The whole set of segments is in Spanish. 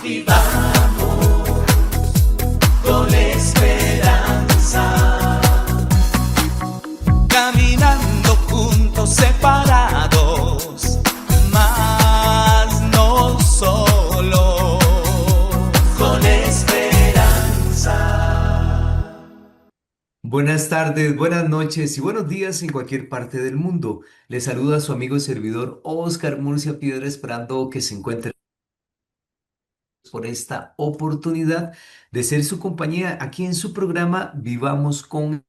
Vivamos con esperanza, caminando juntos, separados, mas no solo, con esperanza. Buenas tardes, buenas noches y buenos días en cualquier parte del mundo. Les saluda su amigo y servidor Oscar Murcia Piedra, esperando que se encuentre por esta oportunidad de ser su compañía aquí en su programa Vivamos con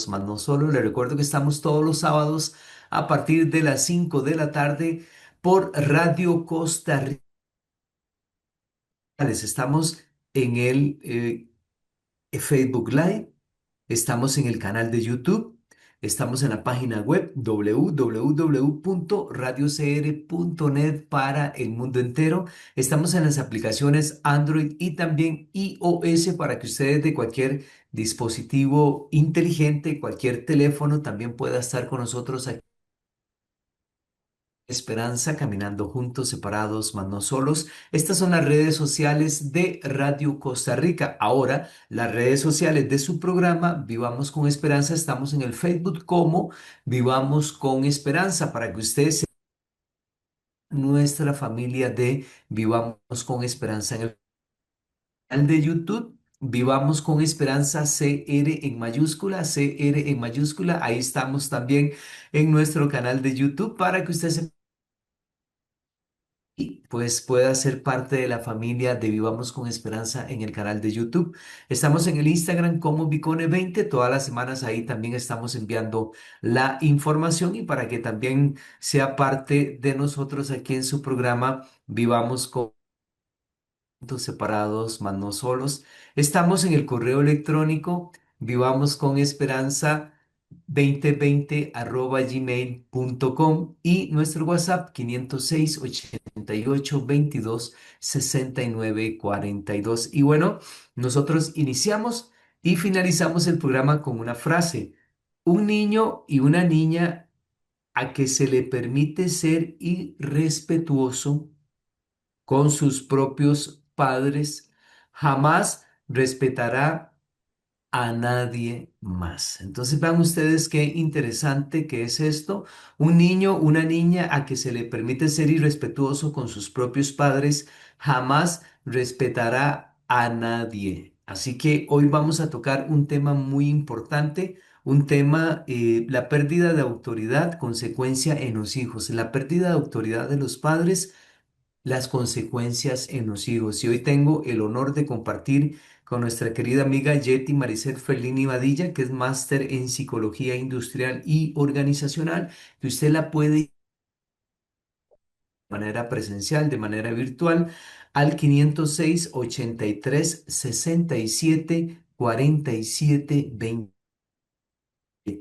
más no solo. Le recuerdo que estamos todos los sábados a partir de las 5 de la tarde por Radio Costa Rica. Estamos en el Facebook Live. Estamos en el canal de YouTube, estamos en la página web www.radiocr.net para el mundo entero. Estamos en las aplicaciones Android y también iOS para que ustedes de cualquier dispositivo inteligente, cualquier teléfono, también pueda estar con nosotros aquí. Esperanza, caminando juntos, separados, mas no solos. Estas son las redes sociales de Radio Costa Rica. Ahora, las redes sociales de su programa Vivamos con Esperanza, estamos en el Facebook como Vivamos con Esperanza para que ustedes sean nuestra familia de Vivamos con Esperanza en el canal de YouTube. Vivamos con Esperanza CR en mayúscula, CR en mayúscula. Ahí estamos también en nuestro canal de YouTube para que ustedes se y pues pueda ser parte de la familia de Vivamos con Esperanza en el canal de YouTube. Estamos en el Instagram como Vicone20, todas las semanas ahí también estamos enviando la información y para que también sea parte de nosotros aquí en su programa Vivamos con separados, mas no solos. Estamos en el correo electrónico vivamos con esperanza 2020@gmail.com y nuestro WhatsApp 506 88 22 69 42. Y bueno, nosotros iniciamos y finalizamos el programa con una frase. Un niño y una niña a que se le permite ser irrespetuoso con sus propios padres, jamás respetará a nadie más. Entonces vean ustedes qué interesante que es esto. Un niño, una niña a que se le permite ser irrespetuoso con sus propios padres, jamás respetará a nadie. Así que hoy vamos a tocar un tema muy importante. Un tema, la pérdida de autoridad, consecuencia en los hijos, la pérdida de autoridad de los padres, las consecuencias en los hijos. Y hoy tengo el honor de compartir con nuestra querida amiga Yeti Maricel Ferlini Vadilla, que es máster en psicología industrial y organizacional, que usted la puede de manera presencial, de manera virtual, al 506 83 67 47 20.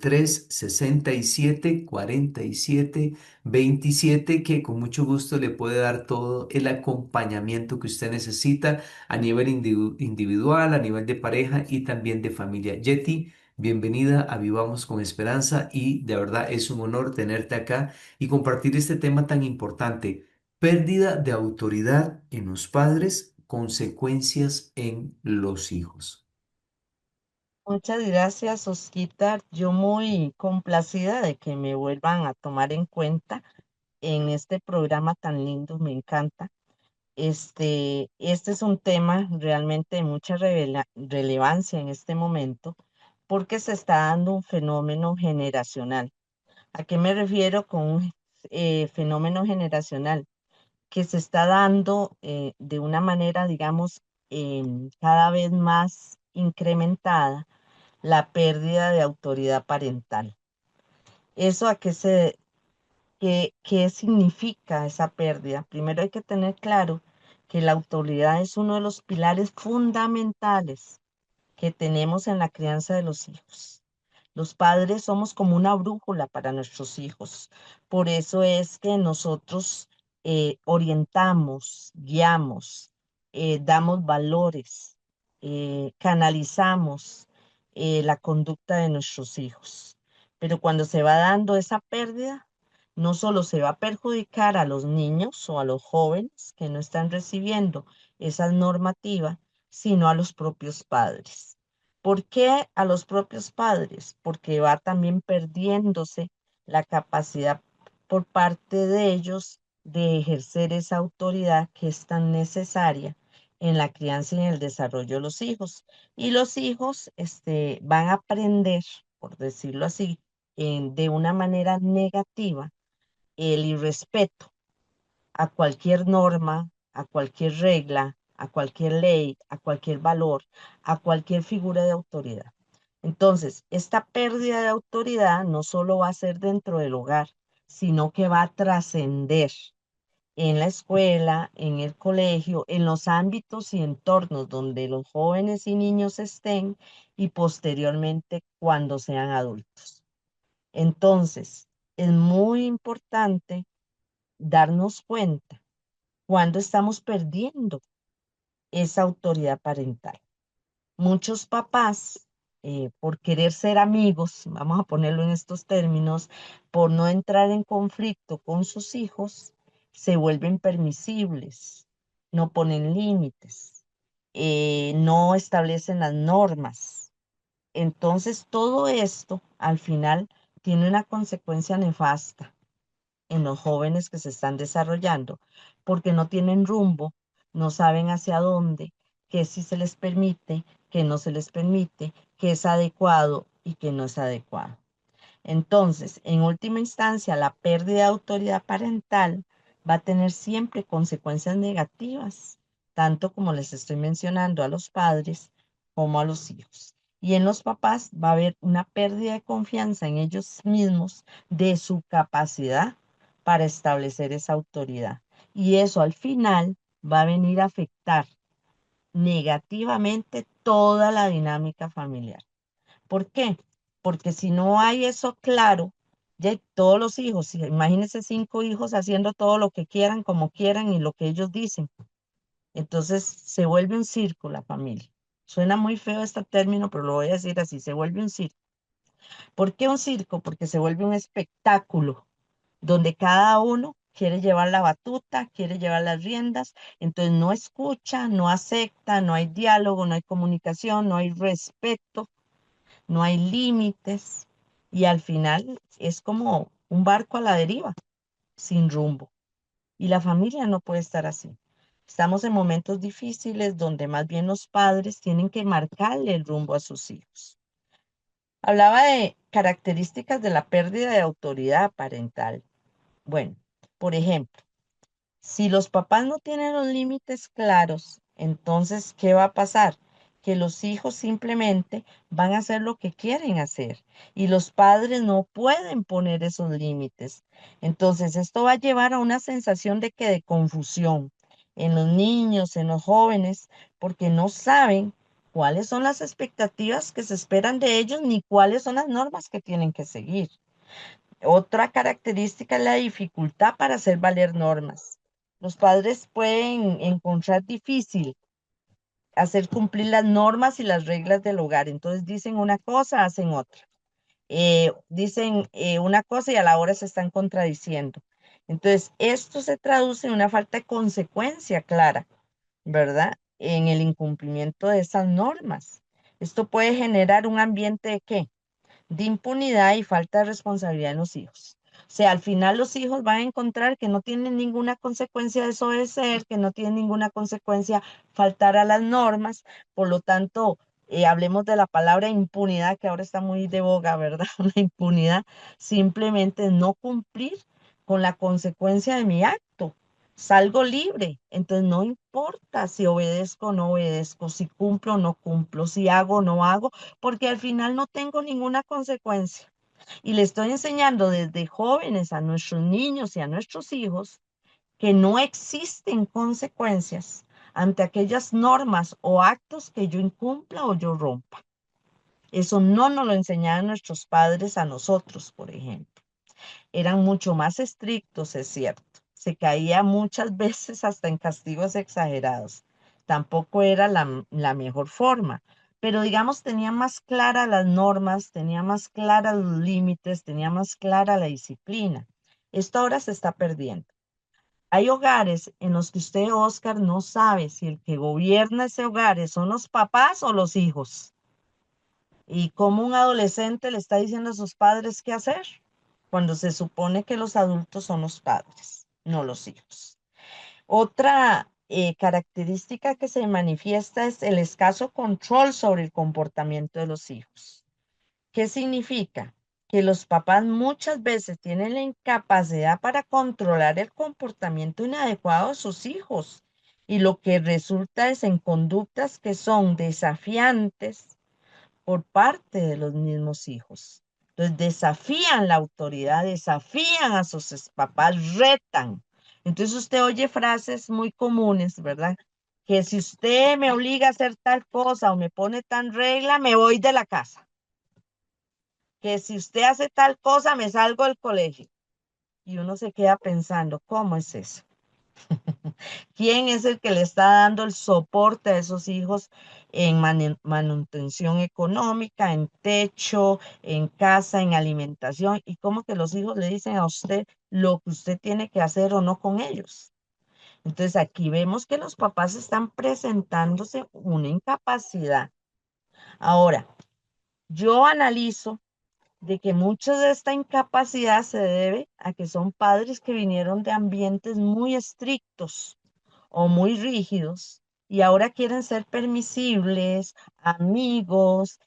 3 67 47 27, que con mucho gusto le puede dar todo el acompañamiento que usted necesita a nivel individual, a nivel de pareja y también de familia. Yeti, bienvenida a Vivamos con Esperanza y de verdad es un honor tenerte acá y compartir este tema tan importante, pérdida de autoridad en los padres, consecuencias en los hijos. Muchas gracias, Osquita. Yo muy complacida de que me vuelvan a tomar en cuenta en este programa tan lindo, me encanta. Este es un tema realmente de mucha relevancia en este momento porque se está dando un fenómeno generacional. ¿A qué me refiero con un fenómeno generacional? Que se está dando de una manera, digamos, cada vez más incrementada la pérdida de autoridad parental. ¿Eso a qué significa esa pérdida? Primero hay que tener claro que la autoridad es uno de los pilares fundamentales que tenemos en la crianza de los hijos. Los padres somos como una brújula para nuestros hijos. Por eso es que nosotros orientamos, guiamos, damos valores, canalizamos la conducta de nuestros hijos. Pero cuando se va dando esa pérdida, no solo se va a perjudicar a los niños o a los jóvenes que no están recibiendo esa normativa, sino a los propios padres. ¿Por qué a los propios padres? Porque va también perdiéndose la capacidad por parte de ellos de ejercer esa autoridad que es tan necesaria en la crianza y en el desarrollo de los hijos. Y los hijos van a aprender, por decirlo así, de una manera negativa el irrespeto a cualquier norma, a cualquier regla, a cualquier ley, a cualquier valor, a cualquier figura de autoridad. Entonces, esta pérdida de autoridad no solo va a ser dentro del hogar, sino que va a trascender en la escuela, en el colegio, en los ámbitos y entornos donde los jóvenes y niños estén y posteriormente cuando sean adultos. Entonces, es muy importante darnos cuenta cuando estamos perdiendo esa autoridad parental. Muchos papás, por querer ser amigos, vamos a ponerlo en estos términos, por no entrar en conflicto con sus hijos, se vuelven permisibles, no ponen límites, no establecen las normas. Entonces, todo esto al final tiene una consecuencia nefasta en los jóvenes que se están desarrollando, porque no tienen rumbo, no saben hacia dónde, qué sí se les permite, qué no se les permite, qué es adecuado y qué no es adecuado. Entonces, en última instancia, la pérdida de autoridad parental va a tener siempre consecuencias negativas, tanto como les estoy mencionando a los padres como a los hijos. Y en los papás va a haber una pérdida de confianza en ellos mismos, de su capacidad para establecer esa autoridad. Y eso al final va a venir a afectar negativamente toda la dinámica familiar. ¿Por qué? Porque si no hay eso claro, ya todos los hijos, imagínense 5 hijos haciendo todo lo que quieran, como quieran y lo que ellos dicen. Entonces se vuelve un circo la familia. Suena muy feo este término, pero lo voy a decir así, se vuelve un circo. ¿Por qué un circo? Porque se vuelve un espectáculo donde cada uno quiere llevar la batuta, quiere llevar las riendas, entonces no escucha, no acepta, no hay diálogo, no hay comunicación, no hay respeto, no hay límites y al final es como un barco a la deriva, sin rumbo. Y la familia no puede estar así. Estamos en momentos difíciles donde más bien los padres tienen que marcarle el rumbo a sus hijos. Hablaba de características de la pérdida de autoridad parental. Bueno, por ejemplo, si los papás no tienen los límites claros, entonces, ¿qué va a pasar? Que los hijos simplemente van a hacer lo que quieren hacer y los padres no pueden poner esos límites. Entonces, esto va a llevar a una sensación de confusión en los niños, en los jóvenes, porque no saben cuáles son las expectativas que se esperan de ellos ni cuáles son las normas que tienen que seguir. Otra característica es la dificultad para hacer valer normas. Los padres pueden encontrar difícil hacer cumplir las normas y las reglas del hogar. Entonces dicen una cosa, hacen otra. Dicen una cosa y a la hora se están contradiciendo. Entonces, esto se traduce en una falta de consecuencia clara, ¿verdad? En el incumplimiento de esas normas. Esto puede generar un ambiente de ¿qué? De impunidad y falta de responsabilidad en los hijos. O sea, al final los hijos van a encontrar que no tienen ninguna consecuencia desobedecer, que no tienen ninguna consecuencia faltar a las normas, por lo tanto, hablemos de la palabra impunidad, que ahora está muy de boga, ¿verdad? La impunidad simplemente es no cumplir con la consecuencia de mi acto. Salgo libre, entonces no importa si obedezco o no obedezco, si cumplo o no cumplo, si hago o no hago, porque al final no tengo ninguna consecuencia. Y le estoy enseñando desde jóvenes a nuestros niños y a nuestros hijos que no existen consecuencias ante aquellas normas o actos que yo incumpla o yo rompa. Eso no nos lo enseñaban nuestros padres a nosotros, por ejemplo. Eran mucho más estrictos, es cierto. Se caía muchas veces hasta en castigos exagerados. Tampoco era la mejor forma, pero digamos tenía más claras las normas, tenía más claras los límites, tenía más clara la disciplina. Esto ahora se está perdiendo. Hay hogares en los que usted, Oscar, no sabe si el que gobierna ese hogar son los papás o los hijos. Y cómo un adolescente le está diciendo a sus padres qué hacer, cuando se supone que los adultos son los padres, no los hijos. Otra característica que se manifiesta es el escaso control sobre el comportamiento de los hijos. ¿Qué significa? Que los papás muchas veces tienen la incapacidad para controlar el comportamiento inadecuado de sus hijos y lo que resulta es en conductas que son desafiantes por parte de los mismos hijos. Entonces desafían la autoridad, desafían a sus papás, retan. Entonces usted oye frases muy comunes, ¿verdad? Que si usted me obliga a hacer tal cosa o me pone tan regla, me voy de la casa. Que si usted hace tal cosa, me salgo del colegio. Y uno se queda pensando, ¿cómo es eso? ¿Quién es el que le está dando el soporte a esos hijos en manutención económica, en techo, en casa, en alimentación? ¿Y cómo que los hijos le dicen a usted lo que usted tiene que hacer o no con ellos? Entonces aquí vemos que los papás están presentándose una incapacidad. Ahora, yo analizo de que mucha de esta incapacidad se debe a que son padres que vinieron de ambientes muy estrictos o muy rígidos y ahora quieren ser permisibles, amigos,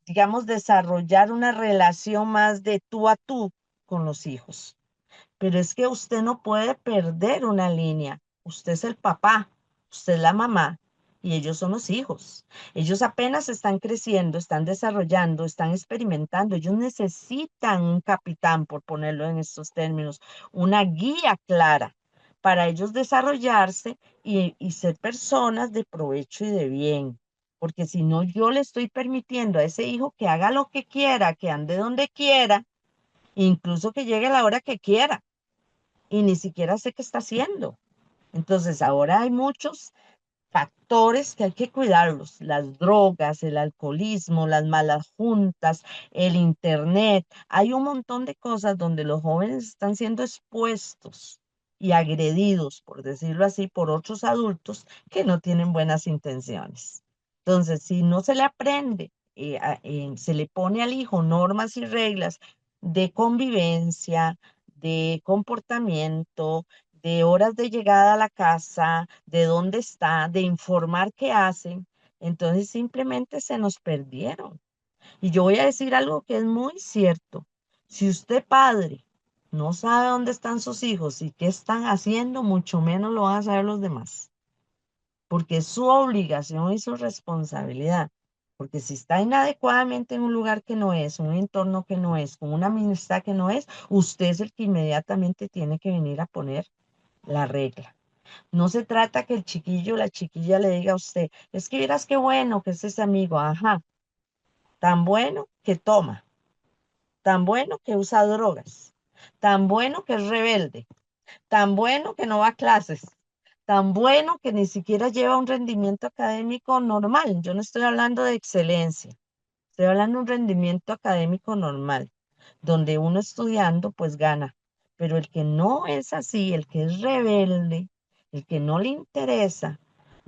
digamos, desarrollar una relación más de tú a tú con los hijos. Pero es que usted no puede perder una línea. Usted es el papá, usted es la mamá y ellos son los hijos. Ellos apenas están creciendo, están desarrollando, están experimentando. Ellos necesitan un capitán, por ponerlo en estos términos, una guía clara para ellos desarrollarse y ser personas de provecho y de bien. Porque si no, yo le estoy permitiendo a ese hijo que haga lo que quiera, que ande donde quiera, incluso que llegue a la hora que quiera y ni siquiera sé qué está haciendo. Entonces, ahora hay muchos factores que hay que cuidarlos, las drogas, el alcoholismo, las malas juntas, el internet. Hay un montón de cosas donde los jóvenes están siendo expuestos y agredidos, por decirlo así, por otros adultos que no tienen buenas intenciones. Entonces, si no se le aprende, se le pone al hijo normas y reglas de convivencia, de comportamiento, de horas de llegada a la casa, de dónde está, de informar qué hacen, entonces simplemente se nos perdieron. Y yo voy a decir algo que es muy cierto. Si usted, padre, no sabe dónde están sus hijos y qué están haciendo, mucho menos lo van a saber los demás, porque es su obligación y su responsabilidad. Porque si está inadecuadamente en un lugar que no es, un entorno que no es, con una amistad que no es, usted es el que inmediatamente tiene que venir a poner la regla. No se trata que el chiquillo o la chiquilla le diga a usted, es que vieras qué bueno que es ese amigo, ajá, tan bueno que toma, tan bueno que usa drogas, tan bueno que es rebelde, tan bueno que no va a clases, tan bueno que ni siquiera lleva un rendimiento académico normal. Yo no estoy hablando de excelencia, estoy hablando de un rendimiento académico normal, donde uno estudiando pues gana, pero el que no es así, el que es rebelde, el que no le interesa,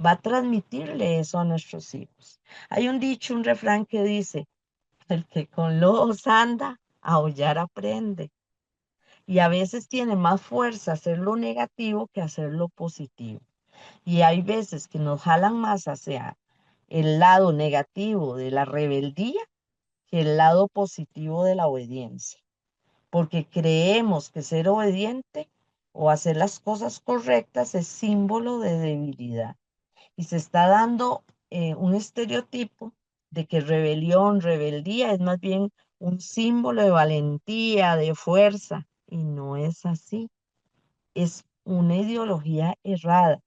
va a transmitirle eso a nuestros hijos. Hay un dicho, un refrán que dice, el que con lobos anda, a aullar aprende. Y a veces tiene más fuerza hacer lo negativo que hacer lo positivo. Y hay veces que nos jalan más hacia el lado negativo de la rebeldía que el lado positivo de la obediencia, porque creemos que ser obediente o hacer las cosas correctas es símbolo de debilidad. Y se está dando un estereotipo de que rebelión, rebeldía es más bien un símbolo de valentía, de fuerza, y no es así. Es una ideología errada.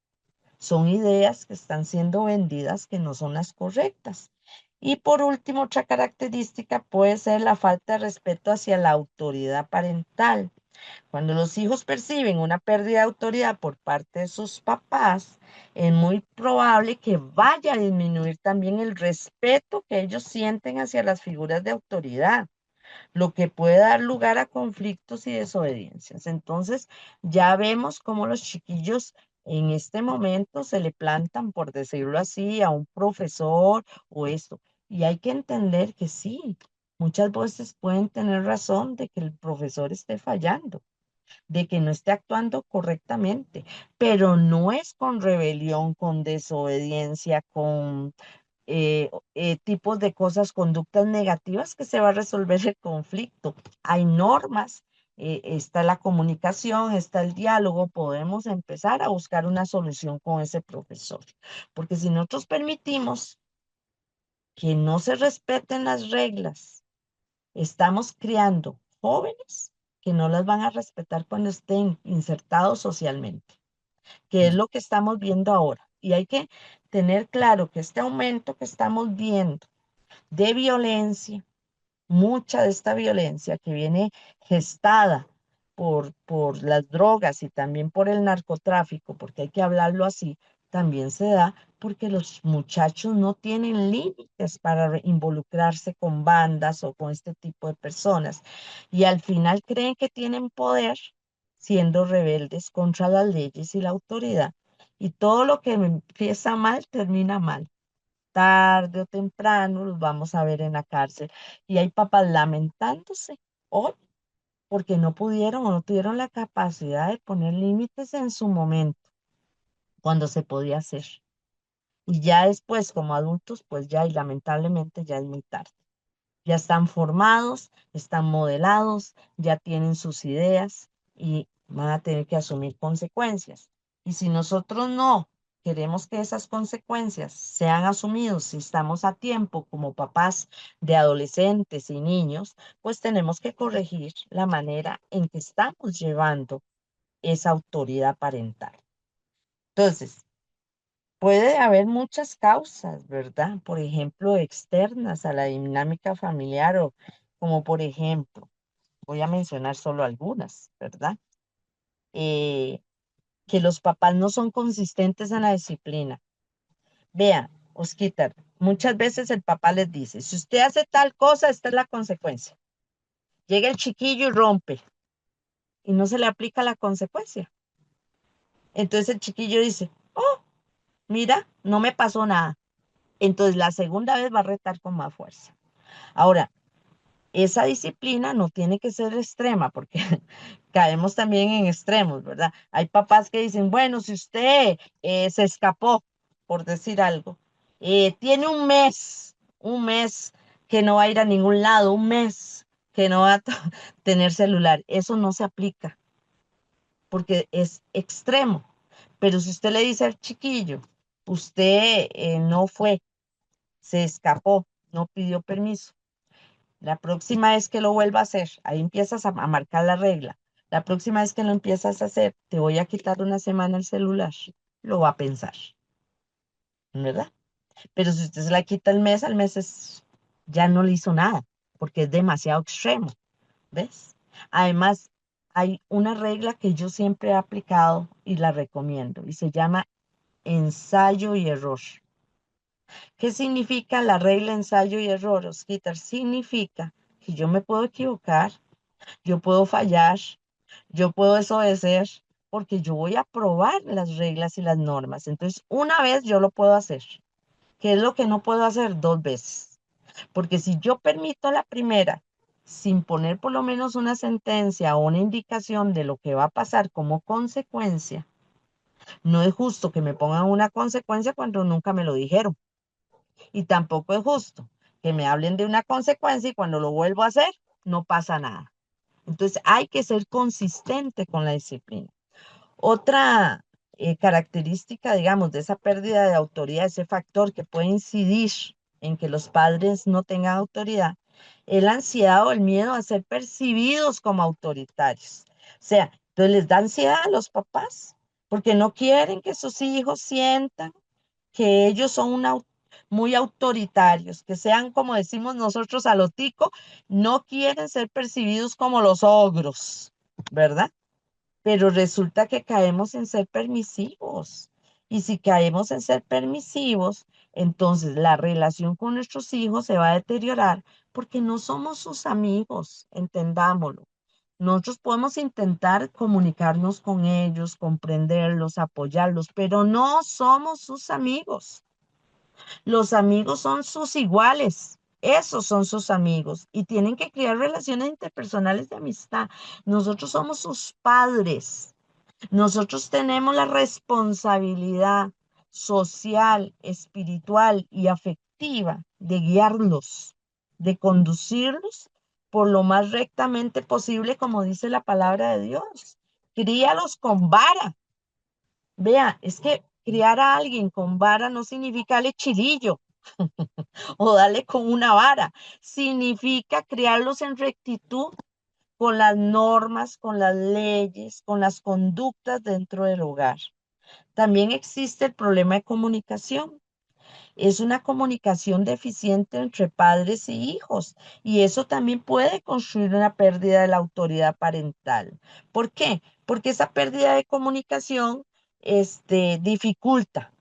Son ideas que están siendo vendidas que no son las correctas. Y por último, otra característica puede ser la falta de respeto hacia la autoridad parental. Cuando los hijos perciben una pérdida de autoridad por parte de sus papás, es muy probable que vaya a disminuir también el respeto que ellos sienten hacia las figuras de autoridad, lo que puede dar lugar a conflictos y desobediencias. Entonces, ya vemos cómo los chiquillos en este momento se le plantan, por decirlo así, a un profesor o esto. Y hay que entender que sí, muchas veces pueden tener razón de que el profesor esté fallando, de que no esté actuando correctamente, pero no es con rebelión, con desobediencia, con tipos de cosas, conductas negativas que se va a resolver el conflicto. Hay normas, está la comunicación, está el diálogo, podemos empezar a buscar una solución con ese profesor, porque si nosotros permitimos que no se respeten las reglas, estamos criando jóvenes que no las van a respetar cuando estén insertados socialmente, que es Mm. lo que estamos viendo ahora. Y hay que tener claro que este aumento que estamos viendo de violencia, mucha de esta violencia que viene gestada por las drogas y también por el narcotráfico, porque hay que hablarlo así, también se da porque los muchachos no tienen límites para involucrarse con bandas o con este tipo de personas. Y al final creen que tienen poder siendo rebeldes contra las leyes y la autoridad. Y todo lo que empieza mal termina mal, tarde o temprano los vamos a ver en la cárcel. Y hay papás lamentándose hoy porque no pudieron o no tuvieron la capacidad de poner límites en su momento, cuando se podía hacer. Y ya después, como adultos, pues ya, y lamentablemente ya es muy tarde. Ya están formados, están modelados, ya tienen sus ideas y van a tener que asumir consecuencias. Y si nosotros no queremos que esas consecuencias sean asumidas, si estamos a tiempo como papás de adolescentes y niños, pues tenemos que corregir la manera en que estamos llevando esa autoridad parental. Entonces, puede haber muchas causas, ¿verdad? Por ejemplo, externas a la dinámica familiar o como por ejemplo, voy a mencionar solo algunas, ¿verdad? Eh, que los papás no son consistentes en la disciplina. Vean, Osquitar, muchas veces el papá les dice, si usted hace tal cosa, esta es la consecuencia. Llega el chiquillo y rompe y no se le aplica la consecuencia. Entonces el chiquillo dice, oh, mira, no me pasó nada. Entonces la segunda vez va a retar con más fuerza. Ahora, esa disciplina no tiene que ser extrema, porque caemos también en extremos, ¿verdad? Hay papás que dicen, bueno, si usted se escapó, por decir algo, tiene un mes que no va a ir a ningún lado, un mes que no va a tener celular. Eso no se aplica, porque es extremo. Pero si usted le dice al chiquillo, usted no fue, se escapó, no pidió permiso. La próxima vez que lo vuelva a hacer, ahí empiezas a marcar la regla. La próxima vez que lo empiezas a hacer, te voy a quitar una semana el celular. Lo va a pensar, ¿verdad? Pero si usted se la quita al mes ya no le hizo nada, porque es demasiado extremo, ¿ves? Además, hay una regla que yo siempre he aplicado y la recomiendo, y se llama ensayo y error. ¿Qué significa la regla ensayo y error, Osquitar? Significa que yo me puedo equivocar, yo puedo fallar, yo puedo desobedecer, porque yo voy a probar las reglas y las normas. Entonces, una vez yo lo puedo hacer. ¿Qué es lo que no puedo hacer? Dos veces. Porque si yo permito la primera, sin poner por lo menos una sentencia o una indicación de lo que va a pasar como consecuencia, no es justo que me pongan una consecuencia cuando nunca me lo dijeron. Y tampoco es justo que me hablen de una consecuencia y cuando lo vuelvo a hacer, no pasa nada. Entonces hay que ser consistente con la disciplina. Otra característica, digamos, de esa pérdida de autoridad, ese factor que puede incidir en que los padres no tengan autoridad, es la ansiedad o el miedo a ser percibidos como autoritarios. O sea, entonces les da ansiedad a los papás porque no quieren que sus hijos sientan que ellos son muy autoritarios, que sean, como decimos nosotros a lo tico, no quieren ser percibidos como los ogros, ¿verdad? Pero resulta que caemos en ser permisivos. Y si caemos en ser permisivos, entonces la relación con nuestros hijos se va a deteriorar porque no somos sus amigos, entendámoslo. Nosotros podemos intentar comunicarnos con ellos, comprenderlos, apoyarlos, pero no somos sus amigos. Los amigos son sus iguales. Esos son sus amigos y tienen que crear relaciones interpersonales de amistad. Nosotros somos sus padres. Nosotros tenemos la responsabilidad social, espiritual y afectiva de guiarlos, de conducirlos por lo más rectamente posible, como dice la palabra de Dios. Críalos con vara. Vea, es que criar a alguien con vara no significa darle chilillo o darle con una vara. Significa criarlos en rectitud con las normas, con las leyes, con las conductas dentro del hogar. También existe el problema de comunicación. Es una comunicación deficiente entre padres y hijos y eso también puede construir una pérdida de la autoridad parental. ¿Por qué? Porque esa pérdida de comunicación dificulta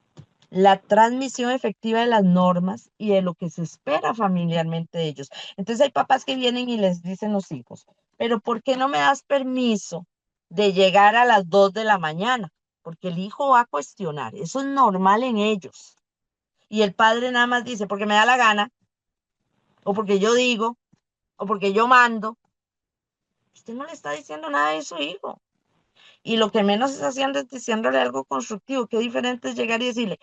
la transmisión efectiva de las normas y de lo que se espera familiarmente de ellos. Entonces hay papás que vienen y les dicen los hijos, pero ¿por qué no me das permiso de llegar a las 2 de la mañana? Porque el hijo va a cuestionar, eso es normal en ellos. Y el padre nada más dice, porque me da la gana, o porque yo digo, o porque yo mando. Usted no le está diciendo nada de su hijo. Y lo que menos está haciendo es diciéndole algo constructivo. Qué diferente es llegar y decirle,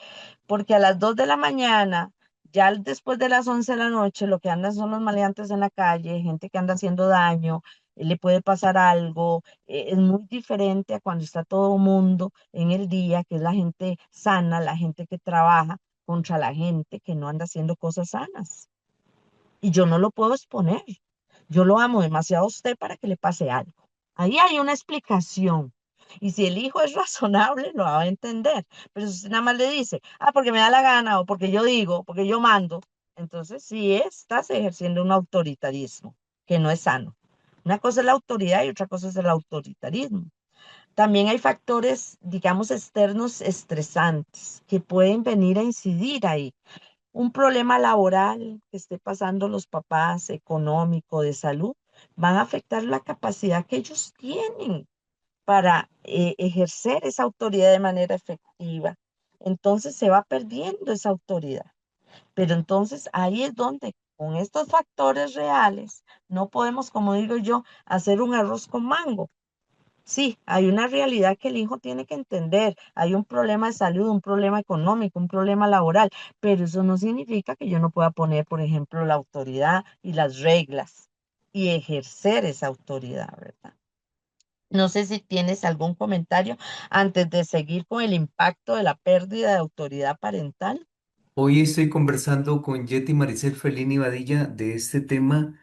porque a las 2 de la mañana, ya después de las 11 de la noche, lo que andan son los maleantes en la calle, gente que anda haciendo daño, le puede pasar algo. Es muy diferente a cuando está todo mundo en el día, que es la gente sana, la gente que trabaja contra la gente que no anda haciendo cosas sanas. Y yo no lo puedo exponer. Yo lo amo demasiado a usted para que le pase algo. Ahí hay una explicación. Y si el hijo es razonable, lo va a entender. Pero si usted nada más le dice, porque me da la gana, o porque yo digo, porque yo mando, entonces sí estás ejerciendo un autoritarismo que no es sano. Una cosa es la autoridad y otra cosa es el autoritarismo. También hay factores, digamos, externos estresantes que pueden venir a incidir ahí. Un problema laboral que esté pasando los papás, económico, de salud, van a afectar la capacidad que ellos tienen para ejercer esa autoridad de manera efectiva. Entonces se va perdiendo esa autoridad. Pero entonces ahí es donde con estos factores reales no podemos, como digo yo, hacer un arroz con mango. Sí, hay una realidad que el hijo tiene que entender. Hay un problema de salud, un problema económico, un problema laboral, pero eso no significa que yo no pueda poner, por ejemplo, la autoridad y las reglas y ejercer esa autoridad, ¿verdad? No sé si tienes algún comentario antes de seguir con el impacto de la pérdida de autoridad parental. Hoy estoy conversando con Yeti Maricel Felini Vadilla de este tema,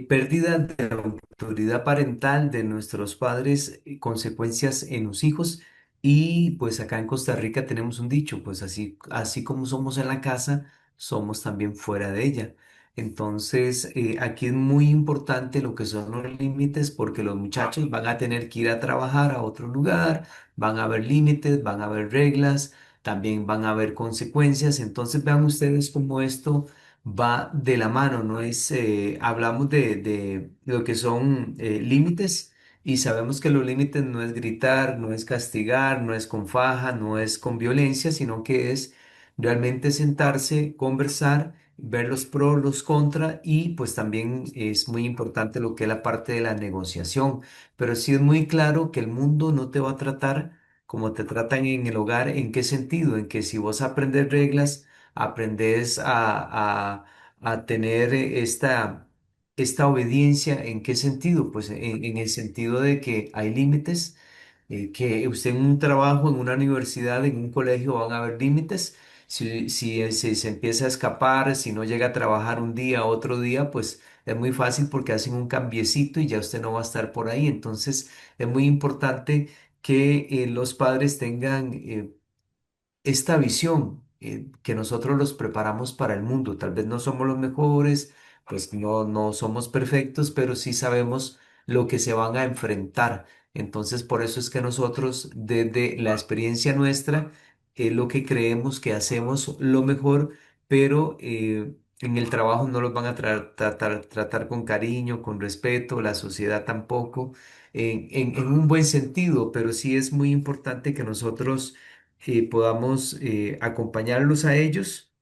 pérdida de autoridad parental de nuestros padres, consecuencias en los hijos. Y pues acá en Costa Rica tenemos un dicho, pues así como somos en la casa, somos también fuera de ella. Entonces, aquí es muy importante lo que son los límites porque los muchachos van a tener que ir a trabajar a otro lugar, van a haber límites, van a haber reglas, también van a haber consecuencias. Entonces vean ustedes cómo esto va de la mano, ¿no? Hablamos de lo que son límites y sabemos que los límites no es gritar, no es castigar, no es con faja, no es con violencia, sino que es realmente sentarse, conversar, ver los pros, los contra y pues también es muy importante lo que es la parte de la negociación. Pero sí es muy claro que el mundo no te va a tratar como te tratan en el hogar. ¿En qué sentido? En que si vos aprendes reglas, aprendes a tener esta obediencia. ¿En qué sentido? Pues en el sentido de que hay límites, que usted en un trabajo, en una universidad, en un colegio van a haber límites. Si se empieza a escapar, si no llega a trabajar un día, otro día, pues es muy fácil porque hacen un cambiecito y ya usted no va a estar por ahí. Entonces es muy importante que los padres tengan esta visión, que nosotros los preparamos para el mundo. Tal vez no somos los mejores, pues no somos perfectos, pero sí sabemos lo que se van a enfrentar. Entonces, por eso es que nosotros, desde la experiencia nuestra, es lo que creemos que hacemos lo mejor, pero en el trabajo no los van a tratar con cariño, con respeto, la sociedad tampoco, en un buen sentido, pero sí es muy importante que nosotros podamos acompañarlos a ellos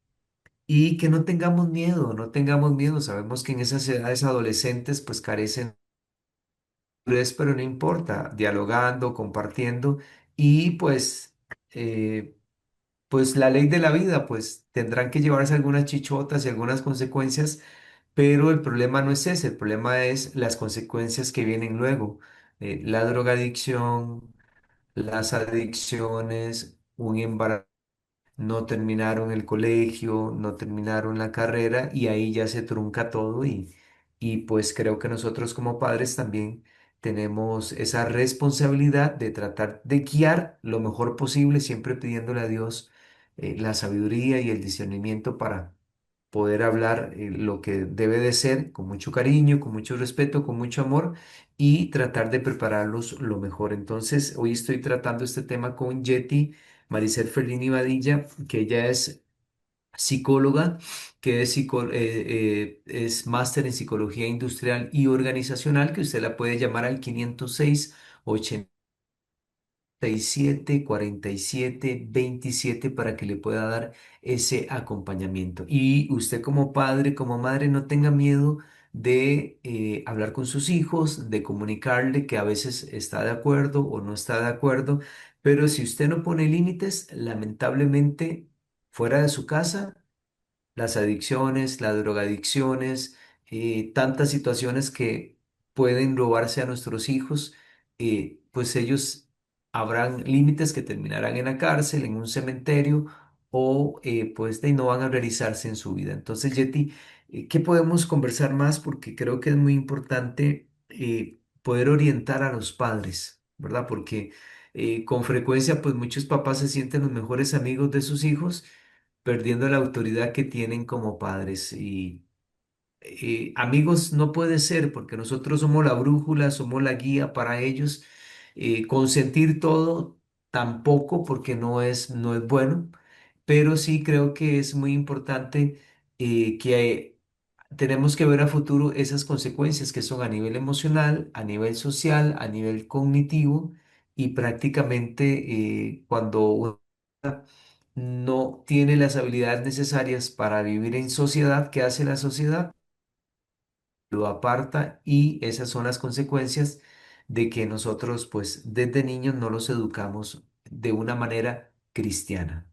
y que no tengamos miedo, no tengamos miedo. Sabemos que en esas edades adolescentes pues carecen de madurez, pero no importa, dialogando, compartiendo y pues la ley de la vida, pues tendrán que llevarse algunas chichotas y algunas consecuencias, pero el problema no es ese, el problema es las consecuencias que vienen luego. La drogadicción, las adicciones, un embarazo, no terminaron el colegio, no terminaron la carrera y ahí ya se trunca todo y pues creo que nosotros como padres también tenemos esa responsabilidad de tratar de guiar lo mejor posible, siempre pidiéndole a Dios la sabiduría y el discernimiento para poder hablar lo que debe de ser con mucho cariño, con mucho respeto, con mucho amor y tratar de prepararlos lo mejor. Entonces, hoy estoy tratando este tema con Yeti Maricel Ferlini Vadilla, que ella es psicóloga, que es máster en psicología industrial y organizacional, que usted la puede llamar al 506 47 para que le pueda dar ese acompañamiento. Y usted como padre, como madre, no tenga miedo de hablar con sus hijos, de comunicarle que a veces está de acuerdo o no está de acuerdo, pero si usted no pone límites, lamentablemente fuera de su casa las adicciones, las drogadicciones, tantas situaciones que pueden robarse a nuestros hijos, pues ellos habrán límites que terminarán en la cárcel, en un cementerio o pues no van a realizarse en su vida. Entonces, Yeti, ¿qué podemos conversar más? Porque creo que es muy importante poder orientar a los padres, ¿verdad? Porque con frecuencia pues muchos papás se sienten los mejores amigos de sus hijos perdiendo la autoridad que tienen como padres. Y amigos no puede ser porque nosotros somos la brújula, somos la guía para ellos. Consentir todo tampoco porque no es bueno, pero sí creo que es muy importante que tenemos que ver a futuro esas consecuencias que son a nivel emocional, a nivel social, a nivel cognitivo y prácticamente cuando uno no tiene las habilidades necesarias para vivir en sociedad, ¿qué hace la sociedad? Lo aparta y esas son las consecuencias de que nosotros pues desde niños no los educamos de una manera cristiana.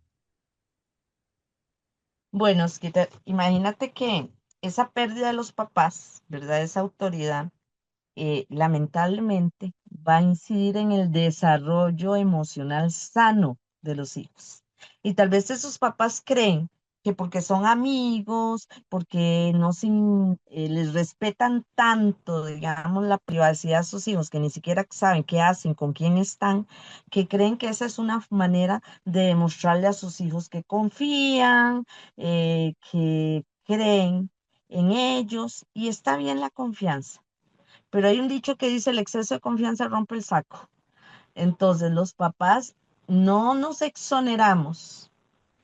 Bueno, Osquita, imagínate que esa pérdida de los papás, ¿verdad? Esa autoridad lamentablemente va a incidir en el desarrollo emocional sano de los hijos. Y tal vez esos papás creen que porque son amigos, porque no les respetan tanto, digamos, la privacidad de sus hijos, que ni siquiera saben qué hacen, con quién están, que creen que esa es una manera de demostrarle a sus hijos que confían, que creen en ellos, y está bien la confianza. Pero hay un dicho que dice el exceso de confianza rompe el saco. Entonces los papás no nos exoneramos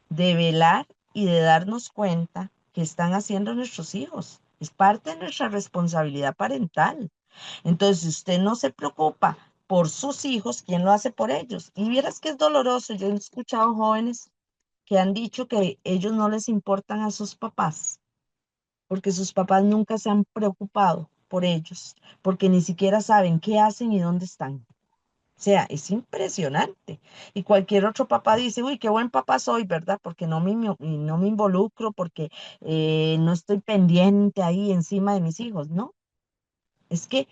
de velar y de darnos cuenta que están haciendo nuestros hijos. Es parte de nuestra responsabilidad parental. Entonces, si usted no se preocupa por sus hijos, ¿quién lo hace por ellos? Y vieras que es doloroso. Yo he escuchado jóvenes que han dicho que ellos no les importan a sus papás porque sus papás nunca se han preocupado por ellos, porque ni siquiera saben qué hacen y dónde están. O sea, es impresionante. Y cualquier otro papá dice, uy, qué buen papá soy, ¿verdad? Porque no me involucro, porque no estoy pendiente ahí encima de mis hijos. No, es que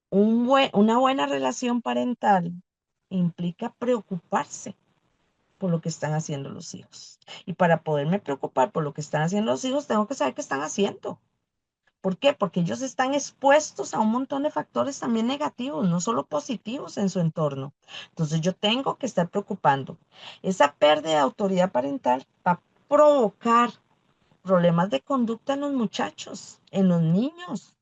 una buena relación parental implica preocuparse por lo que están haciendo los hijos. Y para poderme preocupar por lo que están haciendo los hijos, tengo que saber qué están haciendo. ¿Por qué? Porque ellos están expuestos a un montón de factores también negativos, no solo positivos en su entorno. Entonces yo tengo que estar preocupando. Esa pérdida de autoridad parental va a provocar problemas de conducta en los muchachos, en los niños.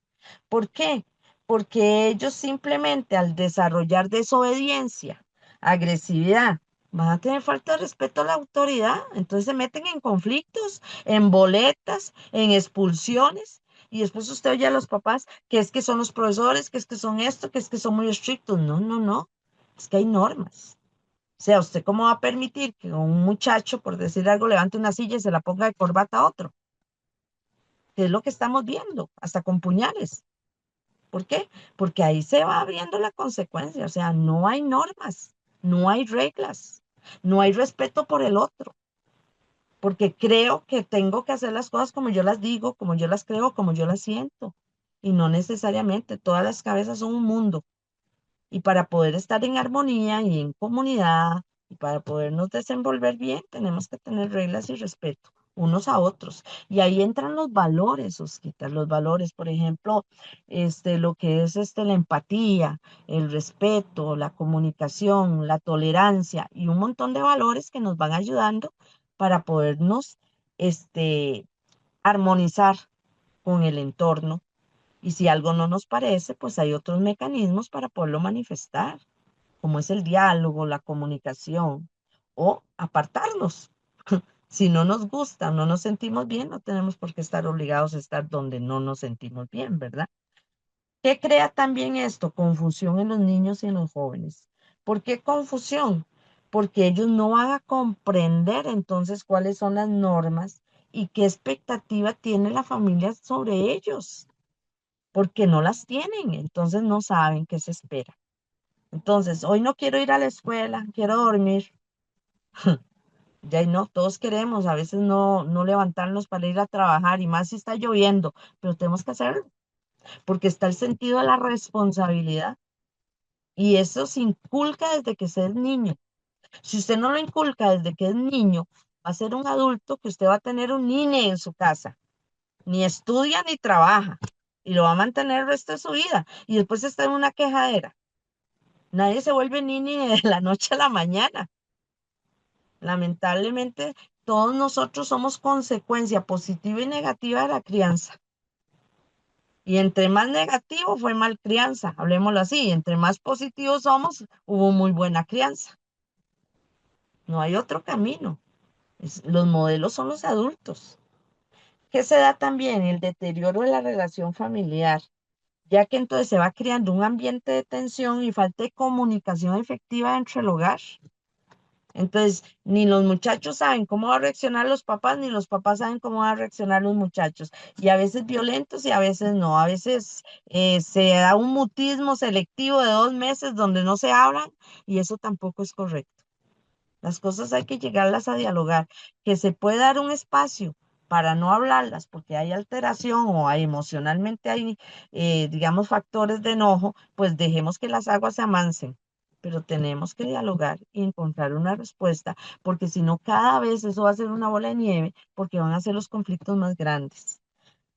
¿Por qué? porque ellos simplemente al desarrollar desobediencia, agresividad, van a tener falta de respeto a la autoridad, entonces se meten en conflictos, en boletas, en expulsiones, y después usted oye a los papás que es que son los profesores, que es que son esto, que es que son muy estrictos. No, no, no, es que hay normas. O sea, ¿usted cómo va a permitir que un muchacho, por decir algo, levante una silla y se la ponga de corbata a otro? Que es lo que estamos viendo, hasta con puñales. ¿Por qué? Porque ahí se va viendo la consecuencia. O sea, no hay normas, no hay reglas, no hay respeto por el otro, porque creo que tengo que hacer las cosas como yo las digo, como yo las creo, como yo las siento. Y no necesariamente, todas las cabezas son un mundo. Y para poder estar en armonía y en comunidad y para podernos desenvolver bien, tenemos que tener reglas y respeto unos a otros. Y ahí entran los valores, Osquita, los valores, por ejemplo, lo que es la empatía, el respeto, la comunicación, la tolerancia y un montón de valores que nos van ayudando para podernos armonizar con el entorno y si algo no nos parece, pues hay otros mecanismos para poderlo manifestar, como es el diálogo, la comunicación o apartarnos. Si no nos gusta, no nos sentimos bien, no tenemos por qué estar obligados a estar donde no nos sentimos bien, ¿verdad? ¿Qué crea también esto? Confusión en los niños y en los jóvenes. ¿Por qué confusión? Porque ellos no van a comprender entonces cuáles son las normas y qué expectativa tiene la familia sobre ellos porque no las tienen, entonces no saben qué se espera. Entonces, hoy no quiero ir a la escuela, quiero dormir. Ya no, todos queremos a veces no levantarnos para ir a trabajar y más si está lloviendo, pero tenemos que hacerlo porque está el sentido de la responsabilidad y eso se inculca desde que se es niño. Si usted no lo inculca desde que es niño, va a ser un adulto que usted va a tener un niño en su casa, ni estudia ni trabaja y lo va a mantener el resto de su vida y después está en una quejadera. Nadie se vuelve nini de la noche a la mañana. Lamentablemente, todos nosotros somos consecuencia positiva y negativa de la crianza. Y entre más negativo fue mal crianza, hablemoslo así. Entre más positivos somos, hubo muy buena crianza. No hay otro camino. Los modelos son los adultos. ¿Qué se da también? El deterioro de la relación familiar, ya que entonces se va creando un ambiente de tensión y falta de comunicación efectiva entre el hogar. Entonces, ni los muchachos saben cómo van a reaccionar los papás, ni los papás saben cómo van a reaccionar los muchachos. Y a veces violentos y a veces no. A veces se da un mutismo selectivo de 2 meses donde no se hablan y eso tampoco es correcto. Las cosas hay que llegarlas a dialogar, que se puede dar un espacio para no hablarlas porque hay alteración o hay emocionalmente hay, digamos, factores de enojo, pues dejemos que las aguas se amansen. Pero tenemos que dialogar y encontrar una respuesta, porque si no, cada vez eso va a ser una bola de nieve, porque van a ser los conflictos más grandes.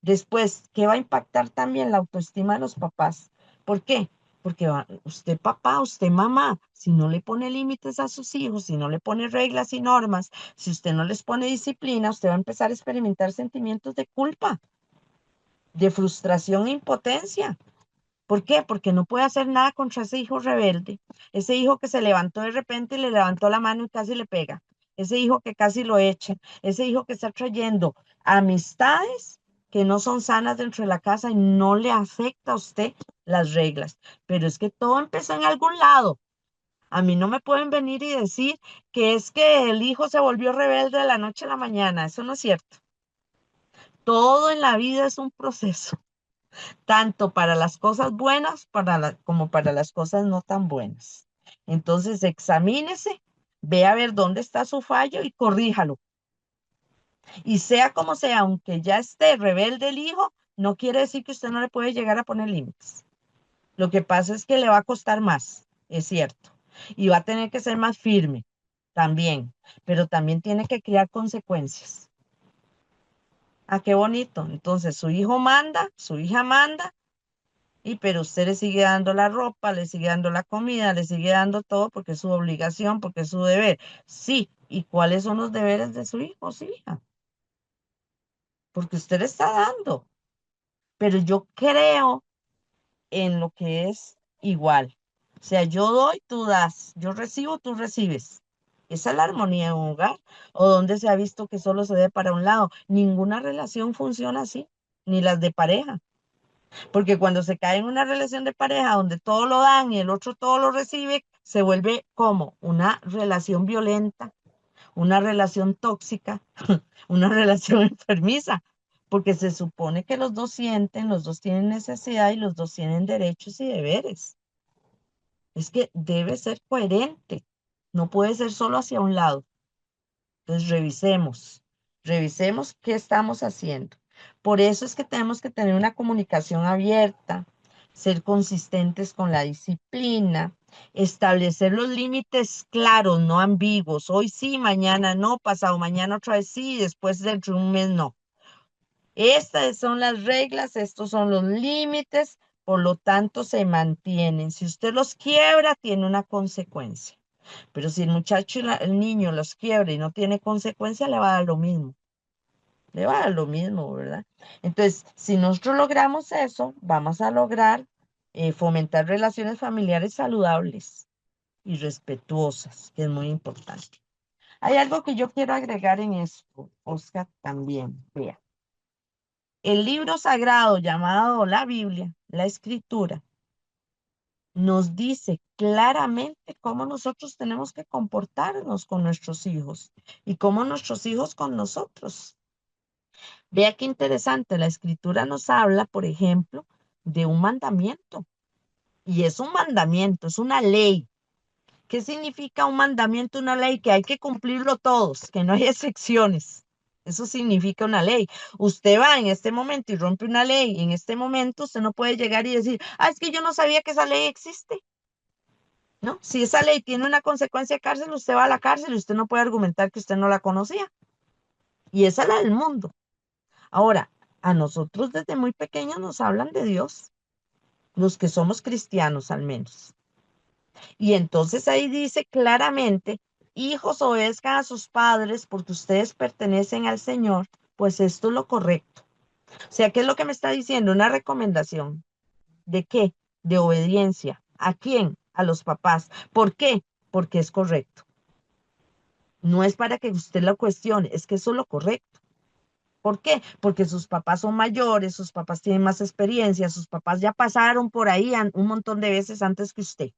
Después, ¿qué va a impactar también la autoestima de los papás? ¿Por qué? Porque usted papá, usted mamá, si no le pone límites a sus hijos, si no le pone reglas y normas, si usted no les pone disciplina, usted va a empezar a experimentar sentimientos de culpa, de frustración e impotencia. ¿Por qué? Porque no puede hacer nada contra ese hijo rebelde, ese hijo que se levantó de repente y le levantó la mano y casi le pega, ese hijo que casi lo echa, ese hijo que está trayendo amistades que no son sanas dentro de la casa y no le afecta a usted las reglas. Pero es que todo empezó en algún lado. A mí no me pueden venir y decir que es que el hijo se volvió rebelde de la noche a la mañana. Eso no es cierto. Todo en la vida es un proceso tanto para las cosas buenas como para las cosas no tan buenas. Entonces, examínese, ve a ver dónde está su fallo y corríjalo. Y sea como sea, aunque ya esté rebelde el hijo, no quiere decir que usted no le puede llegar a poner límites. Lo que pasa es que le va a costar más, es cierto. Y va a tener que ser más firme también, pero también tiene que crear consecuencias. Ah, qué bonito. Entonces, su hijo manda, su hija manda, pero usted le sigue dando la ropa, le sigue dando la comida, le sigue dando todo porque es su obligación, porque es su deber. Sí, ¿y cuáles son los deberes de su hijo o su hija? Porque usted le está dando. Pero yo creo en lo que es igual. O sea, yo doy, tú das, yo recibo, tú recibes. Esa es la armonía en un hogar. O donde se ha visto que solo se dé para un lado. Ninguna relación funciona así, ni las de pareja. Porque cuando se cae en una relación de pareja donde todo lo dan y el otro todo lo recibe, se vuelve como una relación violenta, una relación tóxica, una relación enfermiza, porque se supone que los dos sienten, los dos tienen necesidad y los dos tienen derechos y deberes. Es que debe ser coherente, no puede ser solo hacia un lado. Entonces revisemos qué estamos haciendo. Por eso es que tenemos que tener una comunicación abierta, ser consistentes con la disciplina, establecer los límites claros, no ambiguos. Hoy sí, mañana no, pasado mañana otra vez sí, después dentro de un mes no. Estas son las reglas, estos son los límites, por lo tanto se mantienen. Si usted los quiebra, tiene una consecuencia. Pero si el muchacho y el niño los quiebra y no tiene consecuencia, le va a dar lo mismo. Le va a dar lo mismo, ¿verdad? Entonces, si nosotros logramos eso, vamos a lograr fomentar relaciones familiares saludables y respetuosas, que es muy importante. Hay algo que yo quiero agregar en esto, Oscar, también. Vea, el libro sagrado llamado la Biblia, la Escritura, nos dice claramente cómo nosotros tenemos que comportarnos con nuestros hijos y cómo nuestros hijos con nosotros. Vea qué interesante, la escritura nos habla, por ejemplo, de un mandamiento. Y es un mandamiento, es una ley. ¿Qué significa un mandamiento, una ley? Que hay que cumplirlo todos, que no hay excepciones. Eso significa una ley. Usted va en este momento y rompe una ley, y en este momento usted no puede llegar y decir, es que yo no sabía que esa ley existe. ¿No? Si esa ley tiene una consecuencia de cárcel, usted va a la cárcel y usted no puede argumentar que usted no la conocía. Y esa es la del mundo. Ahora, a nosotros desde muy pequeños nos hablan de Dios, los que somos cristianos al menos. Y entonces ahí dice claramente, hijos obedezcan a sus padres porque ustedes pertenecen al Señor, pues esto es lo correcto. O sea, ¿qué es lo que me está diciendo? Una recomendación. ¿De qué? De obediencia. ¿A quién? A los papás. ¿Por qué? Porque es correcto. No es para que usted lo cuestione, es que eso es lo correcto. ¿Por qué? Porque sus papás son mayores, sus papás tienen más experiencia, sus papás ya pasaron por ahí un montón de veces antes que usted.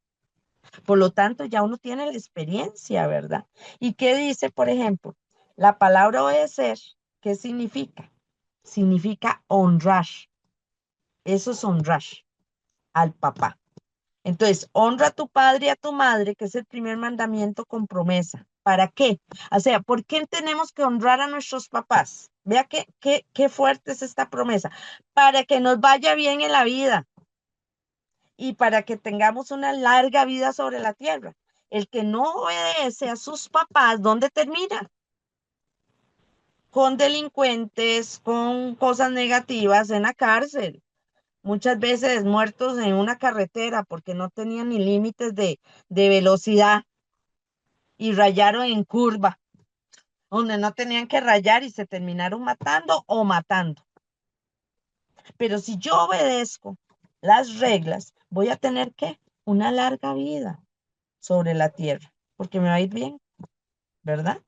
Por lo tanto, ya uno tiene la experiencia, ¿verdad? ¿Y qué dice, por ejemplo? La palabra obedecer, ¿qué significa? Significa honrar. Eso es honrar al papá. Entonces, honra a tu padre y a tu madre, que es el primer mandamiento con promesa. ¿Para qué? O sea, ¿por qué tenemos que honrar a nuestros papás? Vea qué fuerte es esta promesa. Para que nos vaya bien en la vida y para que tengamos una larga vida sobre la tierra. El que no obedece a sus papás, ¿dónde termina? Con delincuentes, con cosas negativas en la cárcel. Muchas veces muertos en una carretera porque no tenían ni límites de velocidad y rayaron en curva, donde no tenían que rayar y se terminaron matando o matando. Pero si yo obedezco las reglas, voy a tener que una larga vida sobre la tierra, porque me va a ir bien, ¿verdad?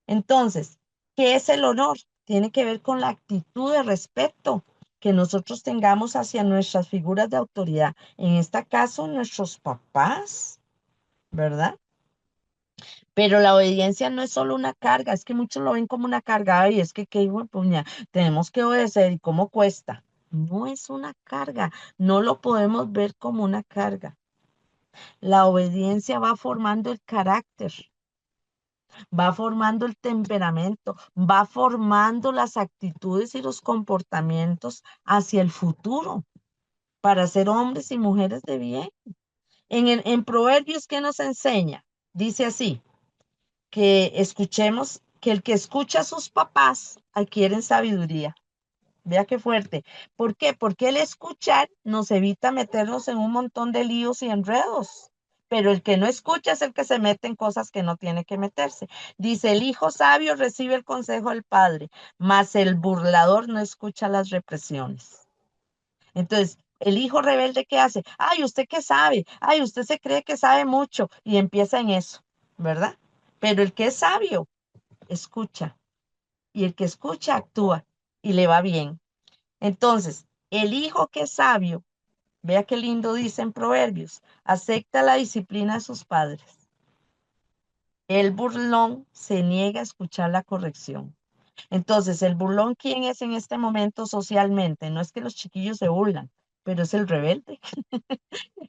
Entonces, ¿qué es el honor? Tiene que ver con la actitud de respeto que nosotros tengamos hacia nuestras figuras de autoridad, en este caso nuestros papás, ¿verdad? Pero la obediencia no es solo una carga, es que muchos lo ven como una carga, y es que qué hijo de puña, tenemos que obedecer y cómo cuesta. No es una carga, no lo podemos ver como una carga. La obediencia va formando el carácter, va formando el temperamento, va formando las actitudes y los comportamientos hacia el futuro para ser hombres y mujeres de bien. En Proverbios, ¿qué nos enseña? Dice así, que escuchemos, que el que escucha a sus papás adquiere sabiduría. Vea qué fuerte. ¿Por qué? Porque el escuchar nos evita meternos en un montón de líos y enredos. Pero el que no escucha es el que se mete en cosas que no tiene que meterse. Dice, el hijo sabio recibe el consejo del padre, mas el burlador no escucha las represiones. Entonces, El hijo rebelde, ¿qué hace? Ay, ¿usted qué sabe? Ay, usted se cree que sabe mucho y empieza en eso, ¿verdad? Pero el que es sabio, escucha. Y el que escucha, actúa y le va bien. Entonces, el hijo que es sabio, vea qué lindo dice en Proverbios, acepta la disciplina de sus padres. El burlón se niega a escuchar la corrección. Entonces, el burlón, ¿quién es en este momento socialmente? No es que los chiquillos se burlan, pero es el rebelde.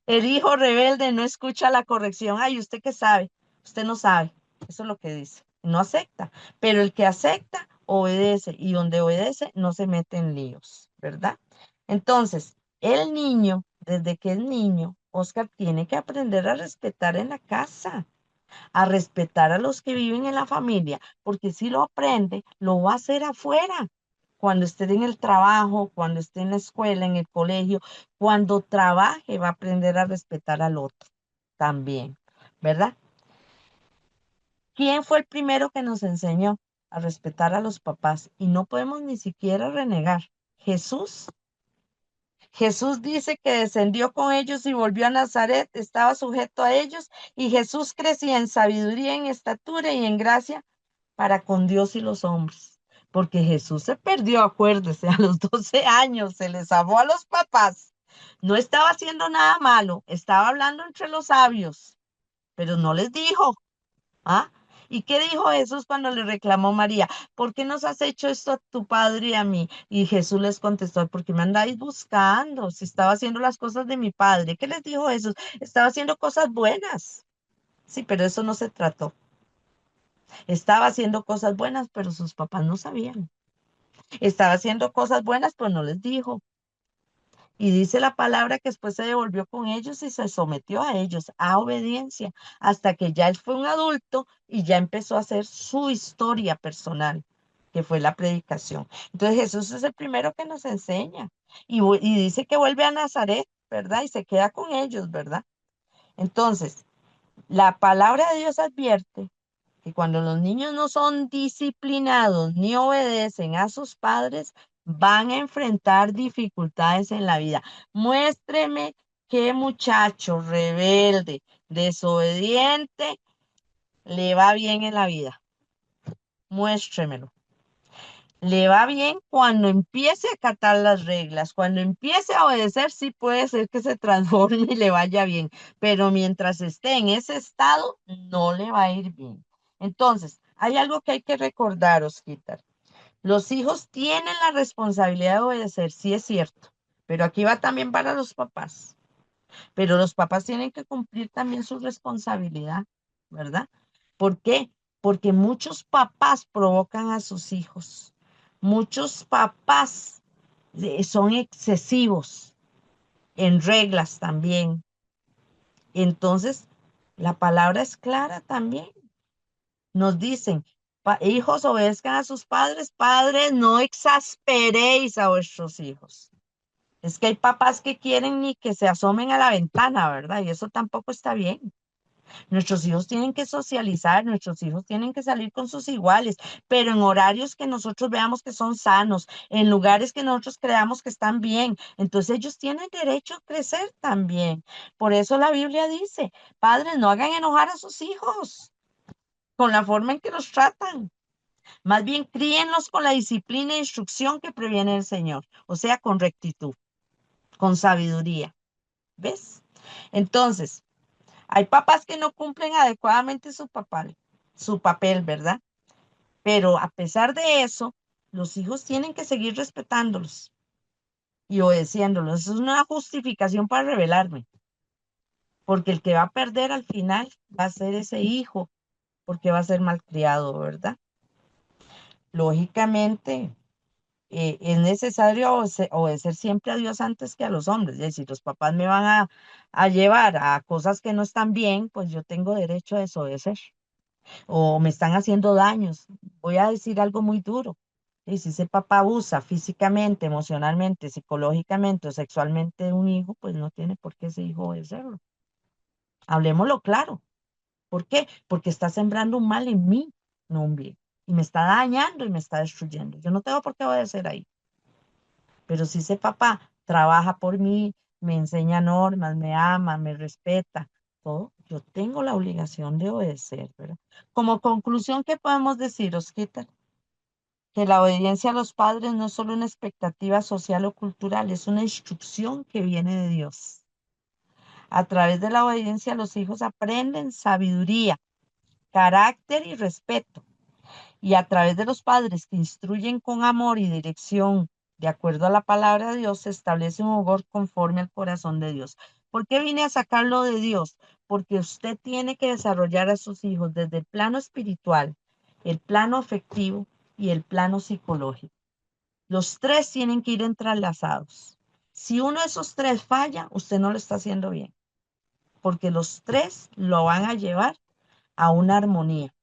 El hijo rebelde no escucha la corrección. Ay, ¿usted qué sabe? Usted no sabe. Eso es lo que dice. No acepta. Pero el que acepta, obedece. Y donde obedece, no se mete en líos, ¿verdad? Entonces, el niño, desde que es niño, Oscar tiene que aprender a respetar en la casa, a respetar a los que viven en la familia, porque si lo aprende, lo va a hacer afuera, cuando esté en el trabajo, cuando esté en la escuela, en el colegio, cuando trabaje, va a aprender a respetar al otro también, ¿verdad? ¿Quién fue el primero que nos enseñó a respetar a los papás? Y no podemos ni siquiera renegar. Jesús. Jesús dice que descendió con ellos y volvió a Nazaret, estaba sujeto a ellos y Jesús crecía en sabiduría, en estatura y en gracia para con Dios y los hombres. Porque Jesús se perdió, acuérdese, a los 12 años, se les amó a los papás. No estaba haciendo nada malo, estaba hablando entre los sabios, pero no les dijo. ¿Ah? ¿Y qué dijo Jesús cuando le reclamó María? ¿Por qué nos has hecho esto a tu padre y a mí? Y Jesús les contestó, ¿por qué me andáis buscando? Si estaba haciendo las cosas de mi padre. ¿Qué les dijo Jesús? Estaba haciendo cosas buenas. Sí, pero eso no se trató. Estaba haciendo cosas buenas, pero sus papás no sabían. Estaba haciendo cosas buenas, pero no les dijo. Y dice la palabra que después se devolvió con ellos y se sometió a ellos, a obediencia, hasta que ya él fue un adulto y ya empezó a hacer su historia personal, que fue la predicación. Entonces Jesús es el primero que nos enseña y dice que vuelve a Nazaret, ¿verdad? Y se queda con ellos, ¿verdad? Entonces, la palabra de Dios advierte que cuando los niños no son disciplinados ni obedecen a sus padres, van a enfrentar dificultades en la vida. Muéstreme qué muchacho rebelde, desobediente, le va bien en la vida. Muéstremelo. Le va bien cuando empiece a acatar las reglas, cuando empiece a obedecer, sí puede ser que se transforme y le vaya bien, pero mientras esté en ese estado, no le va a ir bien. Entonces, hay algo que hay que recordar, Osquitar. Los hijos tienen la responsabilidad de obedecer, sí es cierto, pero aquí va también para los papás. Pero los papás tienen que cumplir también su responsabilidad, ¿verdad? ¿Por qué? Porque muchos papás provocan a sus hijos. Muchos papás son excesivos en reglas también. Entonces, la palabra es clara también. Nos dicen, hijos obedezcan a sus padres, padres no exasperéis a vuestros hijos. Es que hay papás que quieren ni que se asomen a la ventana, ¿verdad? Y eso tampoco está bien. Nuestros hijos tienen que socializar, nuestros hijos tienen que salir con sus iguales, pero en horarios que nosotros veamos que son sanos, en lugares que nosotros creamos que están bien. Entonces ellos tienen derecho a crecer también. Por eso la Biblia dice, padres, no hagan enojar a sus hijos con la forma en que los tratan. Más bien críenlos con la disciplina e instrucción que previene el Señor, o sea, con rectitud, con sabiduría. ¿Ves? Entonces, hay papás que no cumplen adecuadamente su papel, ¿verdad? Pero a pesar de eso, los hijos tienen que seguir respetándolos y obedeciéndolos. Eso es una justificación para rebelarme, porque el que va a perder al final va a ser ese hijo, porque va a ser malcriado, ¿verdad? Lógicamente, es necesario obedecer siempre a Dios antes que a los hombres. Es decir, los papás me van a llevar a cosas que no están bien, pues yo tengo derecho a desobedecer. O me están haciendo daños. Voy a decir algo muy duro. Y si ese papá abusa físicamente, emocionalmente, psicológicamente o sexualmente de un hijo, pues no tiene por qué ese hijo obedecerlo. Hablemoslo claro. ¿Por qué? Porque está sembrando un mal en mí, no un bien. Y me está dañando y me está destruyendo. Yo no tengo por qué obedecer ahí. Pero si ese papá trabaja por mí, me enseña normas, me ama, me respeta, todo, yo tengo la obligación de obedecer, ¿verdad? Como conclusión, ¿qué podemos decir, Osquita? Que la obediencia a los padres no es solo una expectativa social o cultural, es una instrucción que viene de Dios. A través de la obediencia, los hijos aprenden sabiduría, carácter y respeto. Y a través de los padres que instruyen con amor y dirección, de acuerdo a la palabra de Dios, se establece un hogar conforme al corazón de Dios. ¿Por qué vine a sacarlo de Dios? Porque usted tiene que desarrollar a sus hijos desde el plano espiritual, el plano afectivo y el plano psicológico. Los tres tienen que ir entrelazados. Si uno de esos tres falla, usted no lo está haciendo bien, porque los tres lo van a llevar a una armonía,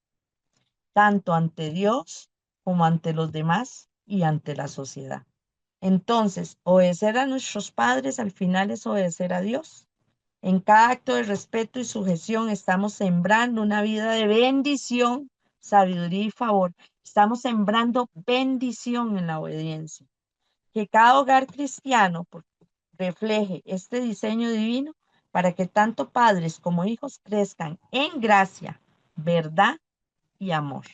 tanto ante Dios como ante los demás y ante la sociedad. Entonces, obedecer a nuestros padres al final es obedecer a Dios. En cada acto de respeto y sujeción estamos sembrando una vida de bendición, sabiduría y favor. Estamos sembrando bendición en la obediencia. Que cada hogar cristiano refleje este diseño divino para que tanto padres como hijos crezcan en gracia, verdad y amor.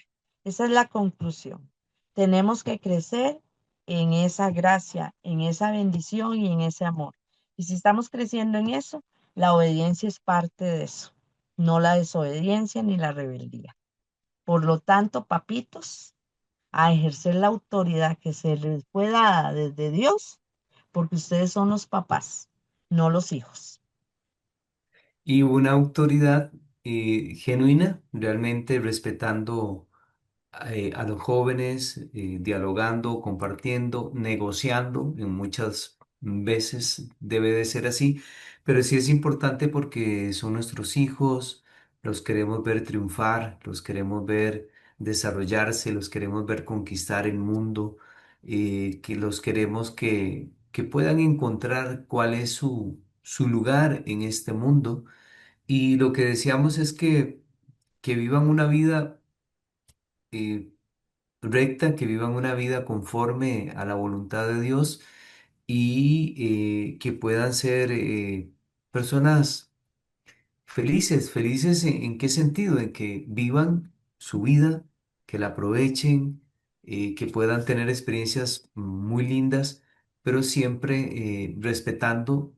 Esa es la conclusión. Tenemos que crecer en esa gracia, en esa bendición y en ese amor. Y si estamos creciendo en eso, la obediencia es parte de eso, no la desobediencia ni la rebeldía. Por lo tanto, papitos, a ejercer la autoridad que se les fue dada desde Dios, porque ustedes son los papás, no los hijos. Y una autoridad genuina, realmente respetando a los jóvenes, dialogando, compartiendo, negociando, en muchas veces debe de ser así, pero sí es importante porque son nuestros hijos, los queremos ver triunfar, los queremos ver desarrollarse, los queremos ver conquistar el mundo, que los queremos que puedan encontrar cuál es su lugar en este mundo. Y lo que deseamos es que vivan una vida eh, recta, que vivan una vida conforme a la voluntad de Dios y que puedan ser personas felices. ¿Felices en qué sentido? En que vivan su vida, que la aprovechen, que puedan tener experiencias muy lindas, pero siempre respetando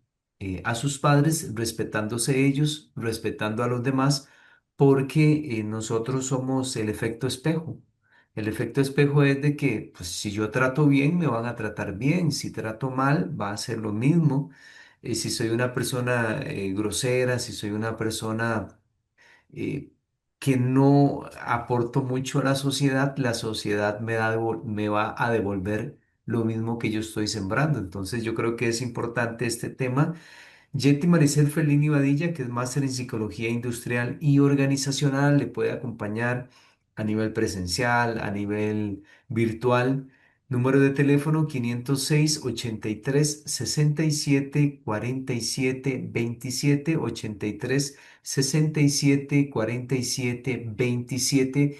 a sus padres, respetándose ellos, respetando a los demás, porque nosotros somos el efecto espejo. El efecto espejo es de que, pues, si yo trato bien, me van a tratar bien. Si trato mal, va a ser lo mismo. Si soy una persona grosera, si soy una persona eh, que no aporto mucho a la sociedad me va a devolver lo mismo que yo estoy sembrando. Entonces yo creo que es importante este tema. Yeti Maricel Felini Vadilla, que es máster en psicología industrial y organizacional, le puede acompañar a nivel presencial, a nivel virtual. Número de teléfono 506 83 67 47 27 83 67 47 27.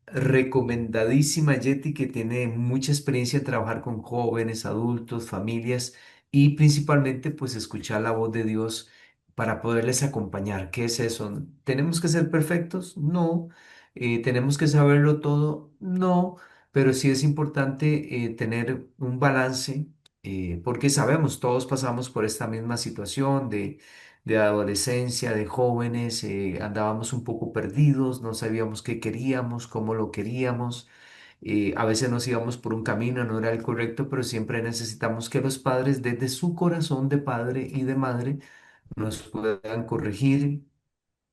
Recomendadísima Yeti, que tiene mucha experiencia en trabajar con jóvenes, adultos, familias y principalmente pues escuchar la voz de Dios para poderles acompañar. ¿Qué es eso? ¿Tenemos que ser perfectos? No. ¿Tenemos que saberlo todo? No. Pero sí es importante tener un balance, porque sabemos, todos pasamos por esta misma situación de adolescencia, de jóvenes, andábamos un poco perdidos, no sabíamos qué queríamos, cómo lo queríamos. A veces nos íbamos por un camino, no era el correcto, pero siempre necesitamos que los padres, desde su corazón de padre y de madre, nos puedan corregir.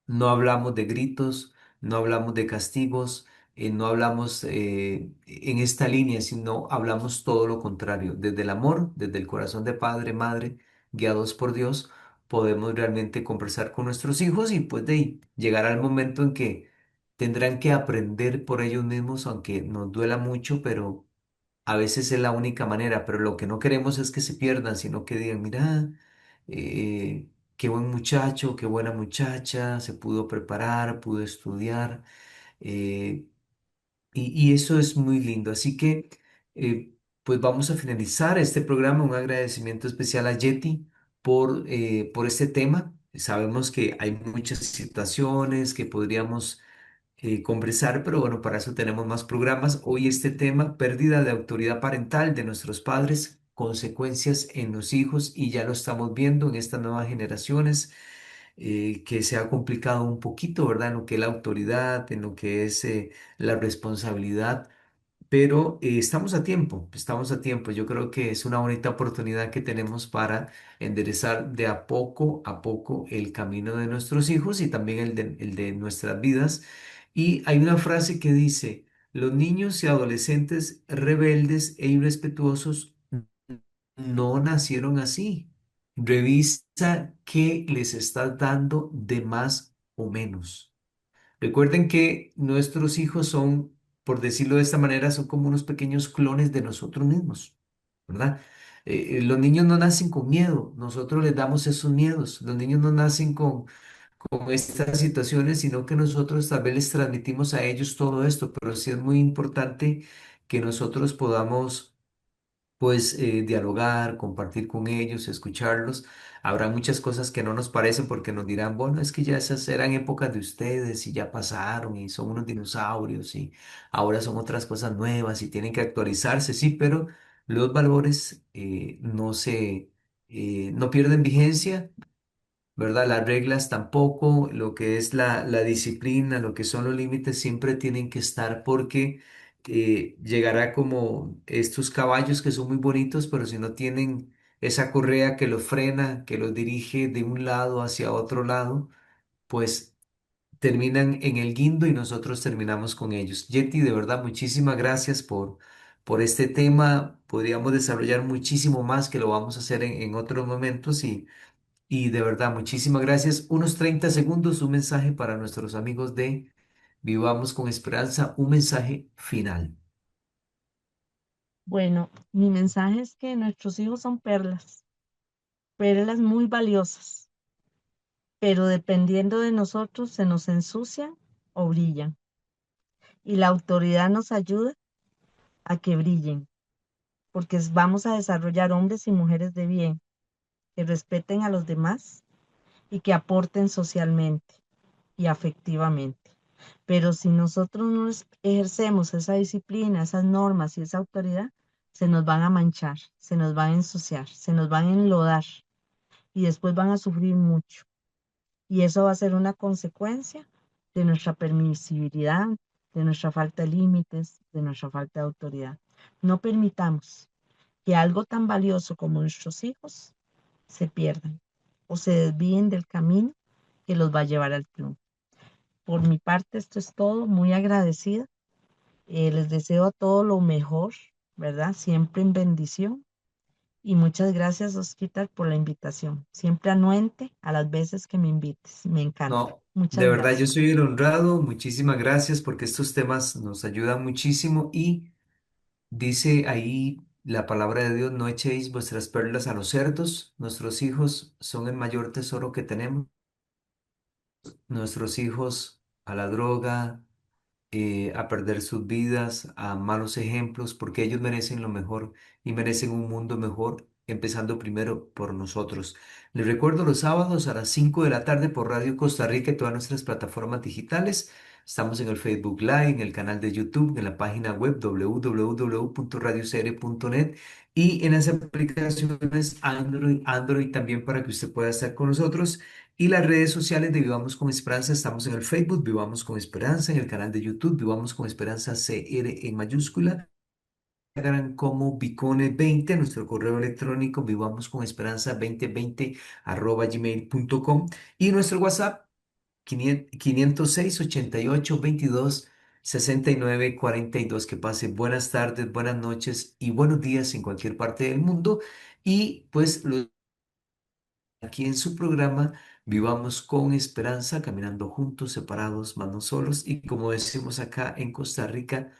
No hablamos de gritos, no hablamos de castigos, no hablamos en esta línea, sino hablamos todo lo contrario. Desde el amor, desde el corazón de padre, madre, guiados por Dios, podemos realmente conversar con nuestros hijos y pues de ahí llegar al momento en que tendrán que aprender por ellos mismos, aunque nos duela mucho, pero a veces es la única manera. Pero lo que no queremos es que se pierdan, sino que digan, mira, eh, qué buen muchacho, qué buena muchacha, se pudo preparar, pudo estudiar, eh, y eso es muy lindo. Así que, pues vamos a finalizar este programa. Un agradecimiento especial a Yeti por este tema. Sabemos que hay muchas situaciones que podríamos conversar, pero bueno, para eso tenemos más programas. Hoy este tema, pérdida de autoridad parental de nuestros padres, consecuencias en los hijos, y ya lo estamos viendo en estas nuevas generaciones, que se ha complicado un poquito, ¿verdad? En lo que es la autoridad, en lo que es la responsabilidad. Pero estamos a tiempo, estamos a tiempo. Yo creo que es una bonita oportunidad que tenemos para enderezar de a poco el camino de nuestros hijos y también el de nuestras vidas. Y hay una frase que dice, los niños y adolescentes rebeldes e irrespetuosos no nacieron así. Revisa qué les estás dando de más o menos. Recuerden que nuestros hijos son, por decirlo de esta manera, son como unos pequeños clones de nosotros mismos, ¿verdad? Los niños no nacen con miedo, nosotros les damos esos miedos. Los niños no nacen con estas situaciones, sino que nosotros tal vez les transmitimos a ellos todo esto, pero sí es muy importante que nosotros podamos pues dialogar, compartir con ellos, escucharlos. Habrá muchas cosas que no nos parecen porque nos dirán, bueno, es que ya esas eran épocas de ustedes y ya pasaron y son unos dinosaurios y ahora son otras cosas nuevas y tienen que actualizarse, sí, pero los valores no pierden vigencia, ¿verdad? Las reglas tampoco, lo que es la disciplina, lo que son los límites siempre tienen que estar porque llegará como estos caballos que son muy bonitos, pero si no tienen esa correa que los frena, que los dirige de un lado hacia otro lado, pues terminan en el guindo y nosotros terminamos con ellos. Yeti, de verdad, muchísimas gracias por este tema. Podríamos desarrollar muchísimo más que lo vamos a hacer en otros momentos y de verdad, muchísimas gracias. Unos 30 segundos, un mensaje para nuestros amigos de Vivamos con Esperanza, un mensaje final. Bueno, mi mensaje es que nuestros hijos son perlas, perlas muy valiosas, pero dependiendo de nosotros se nos ensucian o brillan. Y la autoridad nos ayuda a que brillen, porque vamos a desarrollar hombres y mujeres de bien, que respeten a los demás y que aporten socialmente y afectivamente. Pero si nosotros no ejercemos esa disciplina, esas normas y esa autoridad, se nos van a manchar, se nos van a ensuciar, se nos van a enlodar y después van a sufrir mucho. Y eso va a ser una consecuencia de nuestra permisibilidad, de nuestra falta de límites, de nuestra falta de autoridad. No permitamos que algo tan valioso como nuestros hijos se pierdan o se desvíen del camino que los va a llevar al triunfo. Por mi parte, esto es todo. Muy agradecida. Les deseo a todo lo mejor, ¿verdad? Siempre en bendición. Y muchas gracias, Osquitar, por la invitación. Siempre anuente a las veces que me invites. Me encanta. No, de Muchas verdad yo gracias. soy el honrado. Muchísimas gracias porque estos temas nos ayudan muchísimo y dice ahí la palabra de Dios, no echéis vuestras perlas a los cerdos. Nuestros hijos son el mayor tesoro que tenemos. Nuestros hijos a la droga, a perder sus vidas, a malos ejemplos, porque ellos merecen lo mejor y merecen un mundo mejor, empezando primero por nosotros. Les recuerdo los sábados a las 5 de la tarde por Radio Costa Rica y todas nuestras plataformas digitales. Estamos en el Facebook Live, en el canal de YouTube, en la página web www.radiocr.net y en las aplicaciones Android también para que usted pueda estar con nosotros. Y las redes sociales de Vivamos con Esperanza, estamos en el Facebook, Vivamos con Esperanza, en el canal de YouTube, Vivamos con Esperanza CR en mayúscula, Instagram como Vicone20, nuestro correo electrónico Vivamos con Esperanza 2020 @gmail.com y nuestro WhatsApp 506 88 22 69 42. Que pase buenas tardes, buenas noches y buenos días en cualquier parte del mundo. Y pues aquí en su programa Vivamos con Esperanza, caminando juntos, separados, mas no solos. Y como decimos acá en Costa Rica,